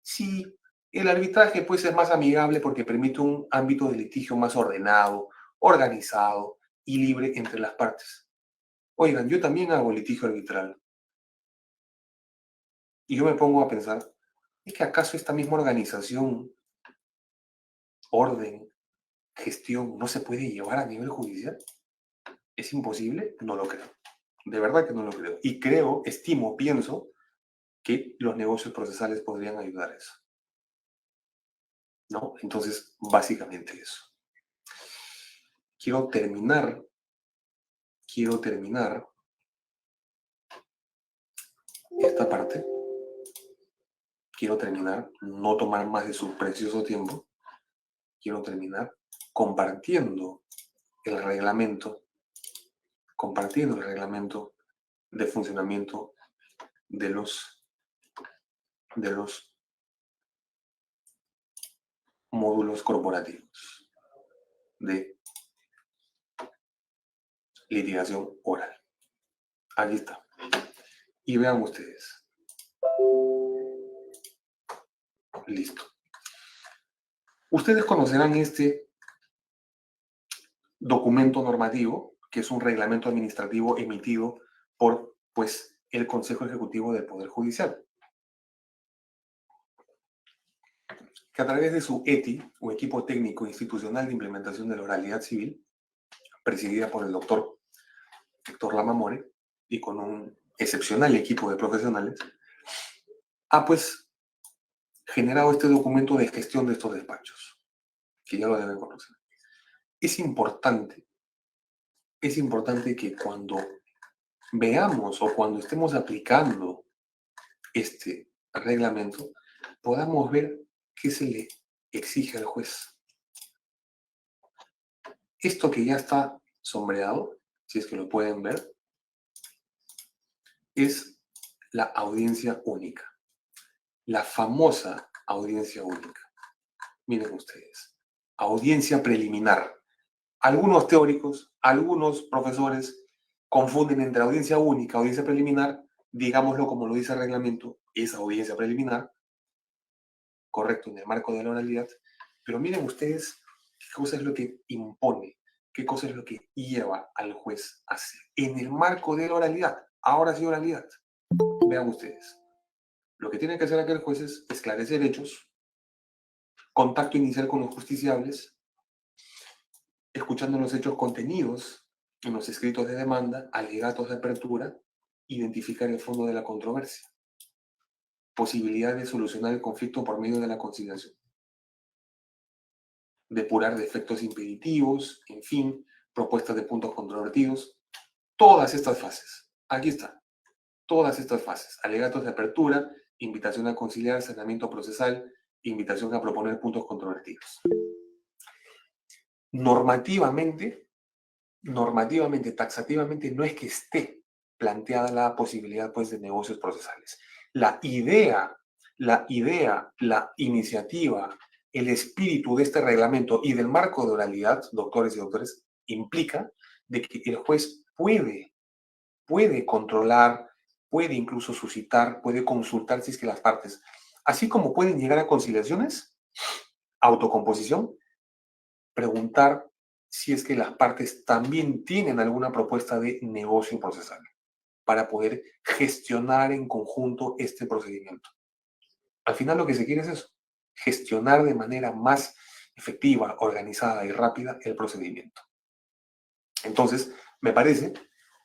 sí, el arbitraje pues es más amigable porque permite un ámbito de litigio más ordenado, organizado y libre entre las partes. Oigan, yo también hago litigio arbitral. Y yo me pongo a pensar, ¿es que acaso esta misma organización, orden, gestión, no se puede llevar a nivel judicial? ¿Es imposible? No lo creo. De verdad que no lo creo. Y creo, estimo, pienso que los negocios procesales podrían ayudar a eso. ¿No? Entonces, básicamente eso. Quiero terminar esta parte. Quiero terminar, no tomar más de su precioso tiempo. Quiero terminar compartiendo el reglamento de funcionamiento de los módulos corporativos de litigación oral. Aquí está. Y vean ustedes. Listo. Ustedes conocerán este documento normativo, que es un reglamento administrativo emitido por, pues, el Consejo Ejecutivo del Poder Judicial, que a través de su ETI, o Equipo Técnico Institucional de Implementación de la Oralidad Civil, presidida por el doctor Héctor Lamamore, y con un excepcional equipo de profesionales, ha pues generado este documento de gestión de estos despachos, que ya lo deben conocer. Es importante que cuando veamos o cuando estemos aplicando este reglamento, podamos ver qué se le exige al juez. Esto que ya está sombreado, si es que lo pueden ver, es la audiencia única, la famosa audiencia única. Miren ustedes, audiencia preliminar. Algunos teóricos, algunos profesores confunden entre audiencia única, audiencia preliminar, digámoslo como lo dice el reglamento, es audiencia preliminar, correcto, en el marco de la oralidad, pero miren ustedes qué cosa es lo que impone, qué cosa es lo que lleva al juez a hacer en el marco de la oralidad. Ahora sí, oralidad. Vean ustedes. Lo que tiene que hacer aquel juez es esclarecer hechos, contacto inicial con los justiciables, escuchando los hechos contenidos en los escritos de demanda, alegatos de apertura, identificar el fondo de la controversia, posibilidad de solucionar el conflicto por medio de la conciliación, depurar defectos impeditivos, en fin, propuestas de puntos controvertidos, todas estas fases. Aquí está, todas estas fases, alegatos de apertura, invitación a conciliar, saneamiento procesal, invitación a proponer puntos controvertidos. Normativamente, taxativamente, no es que esté planteada la posibilidad, pues, de negocios procesales. La idea, la iniciativa, el espíritu de este reglamento y del marco de oralidad, doctores y doctores, implica de que el juez puede controlar, puede incluso suscitar, puede consultar si es que las partes, así como pueden llegar a conciliaciones, autocomposición, preguntar si es que las partes también tienen alguna propuesta de negocio procesal para poder gestionar en conjunto este procedimiento. Al final lo que se quiere es eso, gestionar de manera más efectiva, organizada y rápida el procedimiento. Entonces, me parece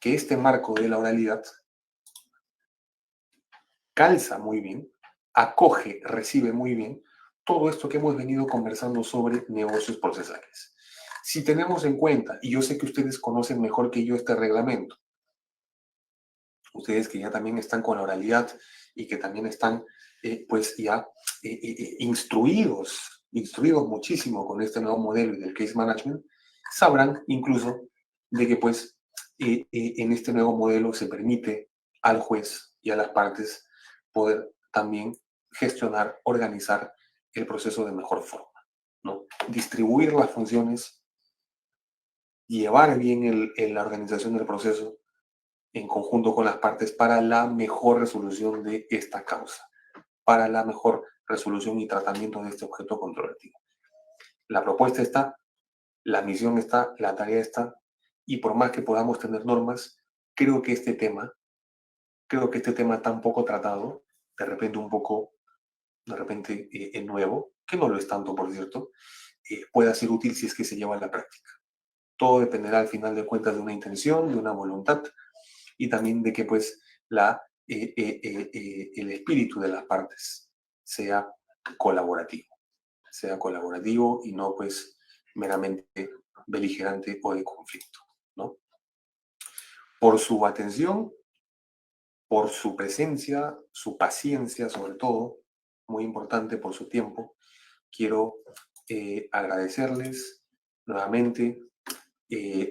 que este marco de la oralidad calza muy bien, acoge, recibe muy bien todo esto que hemos venido conversando sobre negocios procesales. Si tenemos en cuenta, y yo sé que ustedes conocen mejor que yo este reglamento, ustedes que ya también están con la oralidad y que también están pues ya instruidos muchísimo con este nuevo modelo y del case management, sabrán incluso de que pues en este nuevo modelo se permite al juez y a las partes poder también gestionar, organizar el proceso de mejor forma, ¿no? Distribuir las funciones, llevar bien la organización del proceso en conjunto con las partes para la mejor resolución de esta causa, para la mejor resolución y tratamiento de este objeto controvertido. La propuesta está, la misión está, la tarea está, y por más que podamos tener normas, creo que este tema tan poco tratado, de repente un poco, nuevo, que no lo es tanto, por cierto, pueda ser útil si es que se lleva a la práctica. Todo dependerá al final de cuentas de una intención, de una voluntad, y también de que pues el espíritu de las partes sea colaborativo y no pues meramente beligerante o de conflicto, ¿no? Por su atención, por su presencia, su paciencia sobre todo, muy importante, por su tiempo, quiero agradecerles nuevamente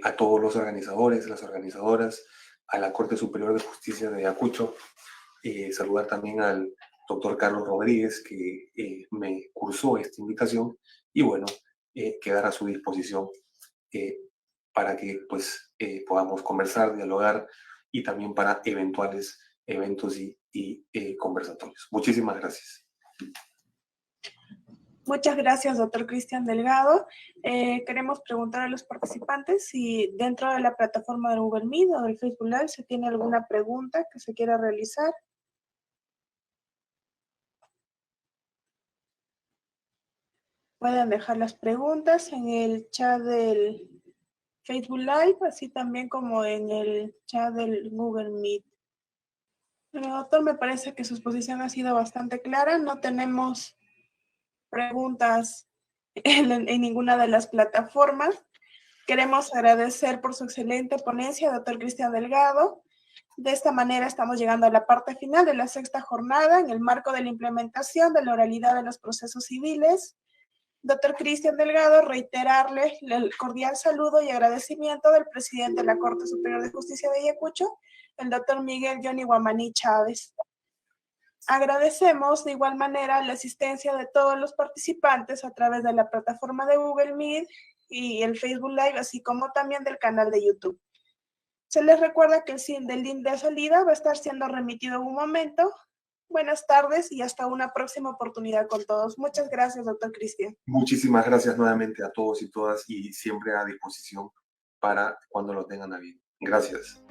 a todos los organizadores, las organizadoras, a la Corte Superior de Justicia de Ayacucho, saludar también al doctor Carlos Rodríguez, que me cursó esta invitación, y bueno, quedar a su disposición para que pues podamos conversar, dialogar, y también para eventuales eventos y conversatorios. Muchísimas gracias. Muchas gracias, doctor Cristian Delgado. Queremos preguntar a los participantes si dentro de la plataforma de Google Meet o del Facebook Live se tiene alguna pregunta que se quiera realizar. Pueden dejar las preguntas en el chat del Facebook Live, así también como en el chat del Google Meet. Bueno, doctor, me parece que su exposición ha sido bastante clara. No tenemos preguntas en ninguna de las plataformas. Queremos agradecer por su excelente ponencia, doctor Cristian Delgado. De esta manera estamos llegando a la parte final de la sexta jornada en el marco de la implementación de la oralidad de los procesos civiles. Doctor Cristian Delgado, reiterarle el cordial saludo y agradecimiento del presidente de la Corte Superior de Justicia de Ayacucho, el doctor Miguel Johnny Guamaní Chávez. Agradecemos de igual manera la asistencia de todos los participantes a través de la plataforma de Google Meet y el Facebook Live, así como también del canal de YouTube. Se les recuerda que el link de salida va a estar siendo remitido en un momento. Buenas tardes y hasta una próxima oportunidad con todos. Muchas gracias, doctor Cristian. Muchísimas gracias nuevamente a todos y todas y siempre a disposición para cuando lo tengan a bien. Gracias.